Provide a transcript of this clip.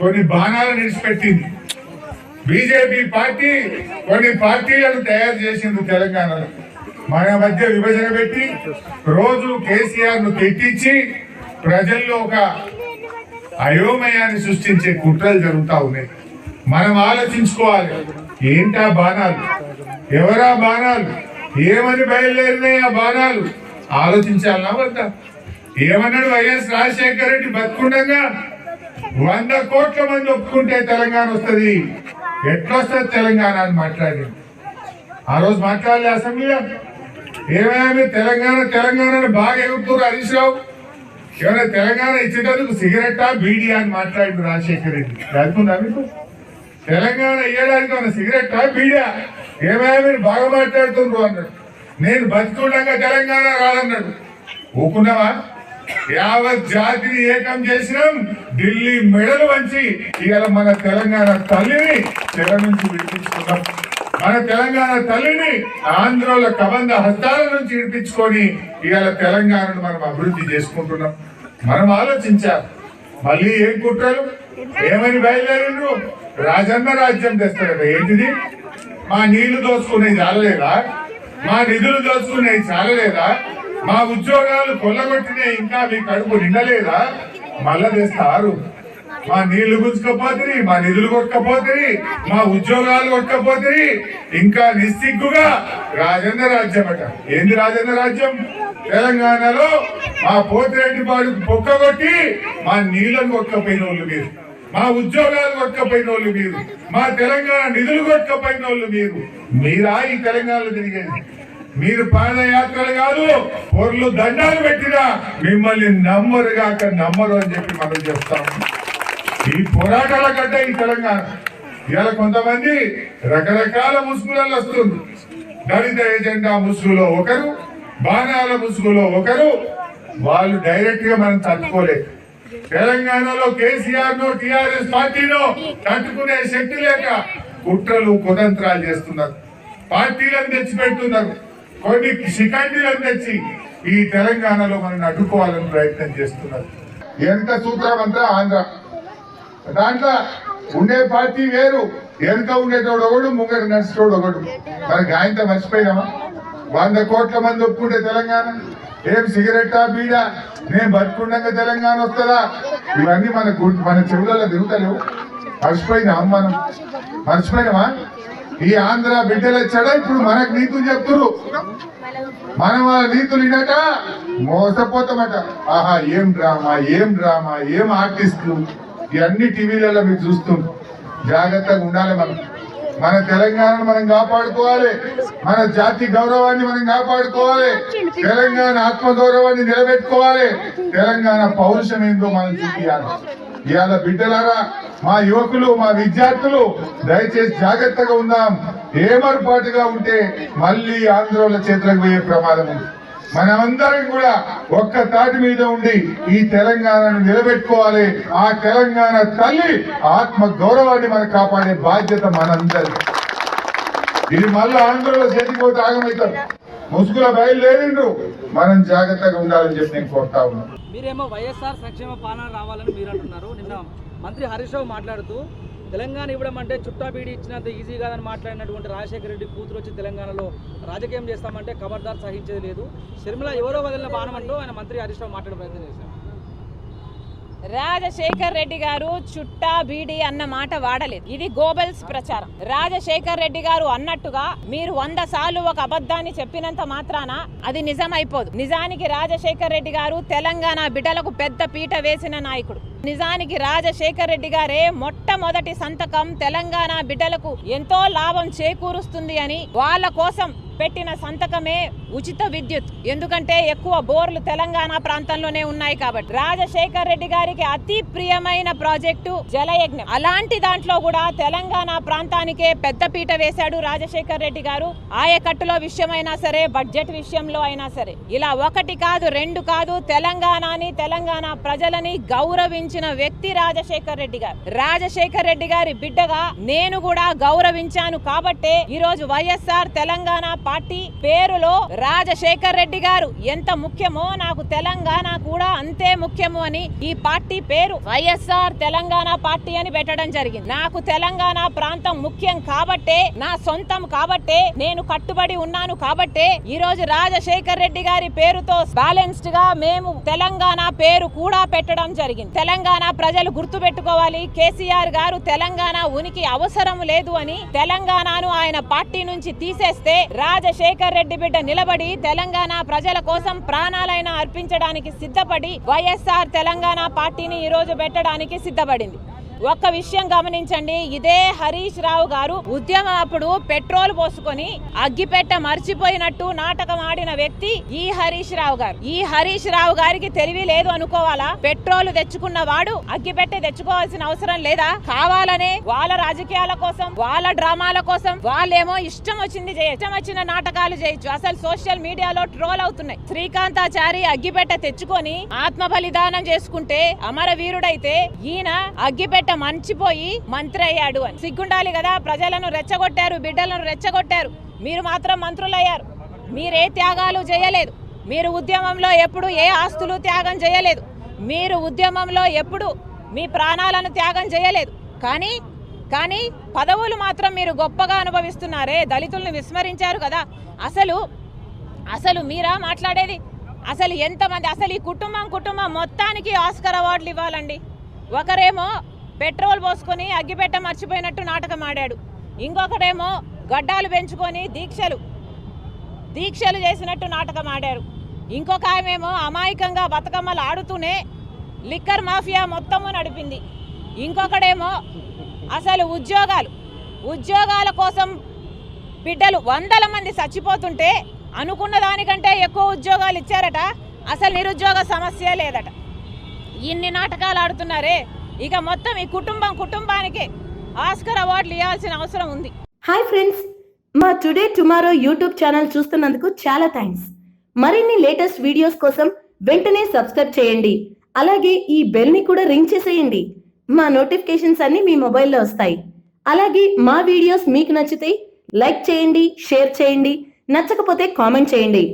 కొన్ని బాణాలను విడిచిపెట్టింది. BJP party కొన్ని పార్టీలను తయారు చేసింది తెలంగాణలో. మన మధ్య విభజన పెట్టి రోజు కేసీఆర్ ను తిట్టించి ప్రజల్లో ఒక అయోమయాన్ని సృష్టించే కుట్రలు జరుగుతూ ఉన్నాయి. మనం ఆలోచించుకోవాలి, ఏంటా బాణాలు, ఎవరా బాణాలు, ఏమని బయలుదేరినాయి ఆ బాణాలు ఆలోచించాలన్నా వద్దా? ఏమన్నాడు వైఎస్ రాజశేఖర రెడ్డి బతుకుండగా 100 కోట్ల మంది ఒప్పుకుంటే తెలంగాణ వస్తుంది, ఎట్లొస్తుంది తెలంగాణ అని మాట్లాడి ఆ రోజు మాట్లాడలే అసెంబ్లీలో. ఏమైనా తెలంగాణను బాగా ఎగురుతున్నారు హరీష్ రావు. ఏమైనా తెలంగాణ ఇచ్చేటందుకు సిగరెట్టా బీడీయా అని మాట్లాడింది రాజశేఖర రెడ్డి. చదువుకుందా మీకు? తెలంగాణ ఇయ్యడానికి మన సిగరెట్టా బీడియా? ఏమైనా మీరు బాగా మాట్లాడుతుండ్రు అన్నాడు. నేను బతుకుండగా తెలంగాణ రాదన్నాడు. ఊకున్నావా? యావత్ జాతిని ఏకం చేసినాం, ఢిల్లీ మెడలు వంచి ఇవాళ మన తెలంగాణ తల్లిని తెర నుంచి విడిపించుకున్నాం. మన తెలంగాణ తల్లిని ఆంధ్రోల కబంధ హస్తాల నుంచి విడిపించుకొని ఇవాళ తెలంగాణను మనం అభివృద్ధి చేసుకుంటున్నాం. మనం ఆలోచించాలి. మళ్ళీ ఏం కుట్రలు, ఏమని బయలుదేరిండ్రు? రాజన్న రాజ్యం తెస్తారట. ఏంటిది? మా నీళ్లు దోచుకునేది చాలలేదా? మా నిధులు దోచుకునేది చాలలేదా? మా ఉద్యోగాలు కొల్లగొట్టినే ఇంకా మీ కడుపు నిండలేదా? మళ్ళా తెస్తారు. మా నీళ్లు గుంజుకపోతుంది, మా నిధులు కొట్టకపోతుంది, మా ఉద్యోగాలు కొట్టకపోతుంది, ఇంకా నిస్సిగ్గుగా రాజన్న రాజ్యం అట. ఏంది రాజన్న రాజ్యం? తెలంగాణలో మా పోతిరెడ్డి పాడుకు పొక్కగొట్టి మా నీళ్లను కొట్టకపోయిన వాళ్ళు మీరు, మా ఉద్యోగాలు కొట్టకపోయిన వాళ్ళు మీరు, మా తెలంగాణ నిధులు కొట్టకపోయిన వాళ్ళు మీరు. మీరా ఈ తెలంగాణలో తిరిగేది? మీరు పాదయాత్రలు కాదు, పొర్లు దండాలు పెట్టినా మిమ్మల్ని నమ్మరు అని చెప్పి మనం చెప్తాం. ఈ పోరాటాల గడ్డ ఈ తెలంగాణ. ఇవాళ కొంతమంది రకరకాల ముసుగులలో వస్తుంది. దళిత ఎజెండా ముసుగులో ఒకరు, బాణాల ముసుగులో ఒకరు. వాళ్ళు డైరెక్ట్ గా మనం తట్టుకోలేదు. తెలంగాణలో కేసీఆర్ ను టిఆర్ఎస్ పార్టీలో తట్టుకునే శక్తి లేక కుట్రలు కుతంత్రాలు చేస్తున్నారు. పార్టీలను తెచ్చిపెడుతున్నారు. కొన్ని శిఖండిలను తెచ్చి ఈ తెలంగాణలో మనం అడ్డుకోవాలని ప్రయత్నం చేస్తున్నారు. వెనుక సూత్రం అంతా ఆంధ్ర. దాంట్లో ఉండే పార్టీ వేరు, వెనుక ఉండేటోడు ఒకడు, ముంగట నడిచేటోడు ఒకడు. మనకి ఆయనతో మర్చిపోయినామా? 100 కోట్ల మంది ఒప్పుకుంటే తెలంగాణ ఏం సిగరెట్టా బీడా? నేను బతుకుండగా తెలంగాణ వస్తుందా? ఇవన్నీ మన చెవులలో తిరుగుతలేవు. మర్చిపోయినామా? ఈ ఆంధ్ర బిడ్డలు వచ్చాడా ఇప్పుడు మనకు నీతులు చెప్తున్నారు. మనం వాళ్ళ నీతులు వినట మోసపోతామట. ఆహా, ఏం డ్రామా, ఏం ఆర్టిస్టులు, ఇవన్నీ టీవీలలో మీరు చూస్తున్నారు. జాగ్రత్తగా ఉండాలి. మన తెలంగాణను మనం కాపాడుకోవాలి. మన జాతి గౌరవాన్ని మనం కాపాడుకోవాలి. తెలంగాణ ఆత్మగౌరవాన్ని నిలబెట్టుకోవాలి. తెలంగాణ పౌరుషం ఏందో మనం చూపించాలి. ఇవాళ బిడ్డలారా, మా యువకులు, మా విద్యార్థులు దయచేసి జాగ్రత్తగా ఉందాం. ఏమర్పాటుగా ఉంటే మళ్ళీ ఆంధ్రోల చేతులకు పోయే ప్రమాదం ఉంది. మనమందరం కూడా ఒక్క తాటి మీద ఉండి ఈ తెలంగాణను నిలబెట్టుకోవాలి. ఆ తెలంగాణ తల్లి ఆత్మ గౌరవాన్ని మనం కాపాడే బాధ్యత మనందరి. ఇది మళ్ళీ ఆంధ్రలో చేతిపోతే ఆగమవుతారు. ముసుగుల బయలుదేరిండ్రు. మనం జాగ్రత్తగా ఉండాలని చెప్పి నేను కోరుతా ఉన్నాను. మీరేమో వైఎస్ఆర్ సంక్షేమ పాలన రావాలని మీరు అంటున్నారు. నిన్న మంత్రి హరీష్ రావు మాట్లాడుతూ తెలంగాణ ఇవ్వడం అంటే చుట్టా బీడి ఇచ్చినంత ఈజీ కాదని మాట్లాడినటువంటి రాజశేఖర రెడ్డి కూతురు వచ్చి తెలంగాణలో రాజకీయం చేస్తామంటే ఖబర్దార్ సహించేది లేదు. షర్మిల ఎవరో వదిలిన బాణం అంటూ ఆయన మంత్రి హరీష్ రావు మాట్లాడే ప్రయత్నం చేశారు. రాజశేఖర్ రెడ్డి గారు చుట్టా బీడి అన్న మాట వాడలేదు. ఇది గోబెల్స్ ప్రచారం. రాజశేఖర్ రెడ్డి గారు అన్నట్టుగా మీరు 100 సార్లు ఒక అబద్ధాన్ని చెప్పినంత మాత్రాన అది నిజమైపోదు. నిజానికి రాజశేఖర్ రెడ్డి గారు తెలంగాణ బిడ్డలకు పెద్ద పీట వేసిన నాయకుడు. నిజానికి రాజశేఖర్ రెడ్డి గారే మొట్టమొదటి సంతకం తెలంగాణ బిడ్డలకు ఎంతో లాభం చేకూరుస్తుంది అని వాళ్ళ కోసం పెట్టిన సంతకమే ఉచిత విద్యుత్. ఎందుకంటే ఎక్కువ బోర్లు తెలంగాణ ప్రాంతంలోనే ఉన్నాయి కాబట్టి. రాజశేఖర్ రెడ్డి గారికి అతి ప్రియమైన ప్రాజెక్టు జలయజ్ఞం. అలాంటి దాంట్లో కూడా తెలంగాణ ప్రాంతానికే పెద్ద పీట వేశాడు రాజశేఖర్ రెడ్డి గారు. ఆయకట్టులో విషయమైనా సరే, బడ్జెట్ విషయంలో అయినా సరే. ఇలా 1 కాదు 2 కాదు, తెలంగాణని, తెలంగాణ ప్రజలని గౌరవించిన వ్యక్తి రాజశేఖర్ రెడ్డి గారు. రాజశేఖర్ రెడ్డి గారి బిడ్డగా నేను కూడా గౌరవించాను కాబట్టే ఈ రోజు వైఎస్ఆర్ తెలంగాణ పార్టీ పేరులో రాజశేఖర్ రెడ్డి గారు ఎంత ముఖ్యమో నాకు తెలంగాణ కూడా అంతే ముఖ్యము అని ఈ పార్టీ పేరు వైఎస్ఆర్ తెలంగాణ పార్టీ అని పెట్టడం జరిగింది. నాకు తెలంగాణ ప్రాంతం ముఖ్యం కాబట్టే, నా సొంతం కాబట్టే, నేను కట్టుబడి ఉన్నాను కాబట్టే ఈ రోజు రాజశేఖర్ రెడ్డి గారి పేరుతో బ్యాలెన్స్డ్ గా మేము తెలంగాణ పేరు కూడా పెట్టడం జరిగింది. తెలంగాణ ప్రజలు గుర్తు పెట్టుకోవాలి, కేసీఆర్ గారు తెలంగాణ ఉనికి అవసరం లేదు అని తెలంగాణను ఆయన పార్టీ నుంచి తీసేస్తే రాజశేఖర్ రెడ్డి బిడ్డ నిలబడి తెలంగాణ ప్రజల కోసం ప్రాణాలైనా అర్పించడానికి సిద్ధపడి వైఎస్ఆర్ తెలంగాణ పార్టీని ఈ రోజు పెట్టడానికి సిద్ధపడింది. ఒక్క విషయం గమనించండి, ఇదే హరీష్ రావు గారు ఉద్యమం అప్పుడు పెట్రోల్ పోసుకొని అగ్గిపెట్ట మర్చిపోయినట్టు నాటకం ఆడిన వ్యక్తి ఈ హరీష్ రావు గారు. ఈ హరీష్ రావు గారికి తెలివి లేదు అనుకోవాలా? పెట్రోల్ తెచ్చుకున్న వాడు అగ్గిపెట్ట తెచ్చుకోవాల్సిన అవసరం లేదా? కావాలనే వాళ్ళ రాజకీయాల కోసం, వాళ్ళ డ్రామాల కోసం వాళ్ళేమో ఇష్టం వచ్చింది చేయొచ్చు, ఇష్టం వచ్చిన నాటకాలు చేయొచ్చు. అసలు సోషల్ మీడియాలో ట్రోల్ అవుతున్నాయి. శ్రీకాంతాచారి అగ్గిపెట్ట తెచ్చుకొని ఆత్మ బలిదానం చేసుకుంటే అమరవీరుడైతే ఈయన అగ్గిపెట్ట మర్చిపోయి మంత్రి అయ్యాడు అని. సిగ్గుండాలి కదా? ప్రజలను రెచ్చగొట్టారు, బిడ్డలను రెచ్చగొట్టారు, మీరు మాత్రం మంత్రులయ్యారు. మీరే త్యాగాలు చేయలేదు. మీరు ఉద్యమంలో ఎప్పుడు ఏ ఆస్తులు త్యాగం చేయలేదు. మీరు ఉద్యమంలో ఎప్పుడు మీ ప్రాణాలను త్యాగం చేయలేదు. కానీ పదవులు మాత్రం మీరు గొప్పగా అనుభవిస్తున్నారే. దళితులను విస్మరించారు కదా. అసలు మీరా మాట్లాడేది? అసలు ఎంతమంది, అసలు ఈ కుటుంబం మొత్తానికి ఆస్కర్ అవార్డులు ఇవ్వాలండి. ఒకరేమో పెట్రోల్ పోసుకొని అగ్గిపెట్ట మర్చిపోయినట్టు నాటకం ఆడాడు, ఇంకొకడేమో గడ్డాలు పెంచుకొని దీక్షలు చేసినట్టు నాటకం ఆడారు, ఇంకొక ఆమెమో అమాయకంగా బతుకమ్మలు ఆడుతూనే లిక్కర్ మాఫియా మొత్తము నడిపింది, ఇంకొకడేమో అసలు ఉద్యోగాల కోసం బిడ్డలు 100 మంది చచ్చిపోతుంటే అనుకున్న దానికంటే ఎక్కువ ఉద్యోగాలు ఇచ్చారట. అసలు నిరుద్యోగ సమస్య లేదట. ఇన్ని నాటకాలు ఆడుతున్నారే, ఇక మొత్తం ఈ కుటుంబానికి ఆస్కర్ అవార్డులు ఇవ్వాల్సిన అవసరం ఉంది. హాయ్ ఫ్రెండ్స్, మా టుడే టుమారో యూట్యూబ్ ఛానల్ చూస్తున్నందుకు చాలా థ్యాంక్స్. మరిన్ని లేటెస్ట్ వీడియోస్ కోసం వెంటనే సబ్స్క్రైబ్ చేయండి. అలాగే ఈ బెల్ ని కూడా రింగ్ చేసేయండి. మా నోటిఫికేషన్స్ అన్ని మీ మొబైల్లో వస్తాయి. అలాగే మా వీడియోస్ మీకు నచ్చితే లైక్ చేయండి, షేర్ చేయండి, నచ్చకపోతే కామెంట్ చేయండి.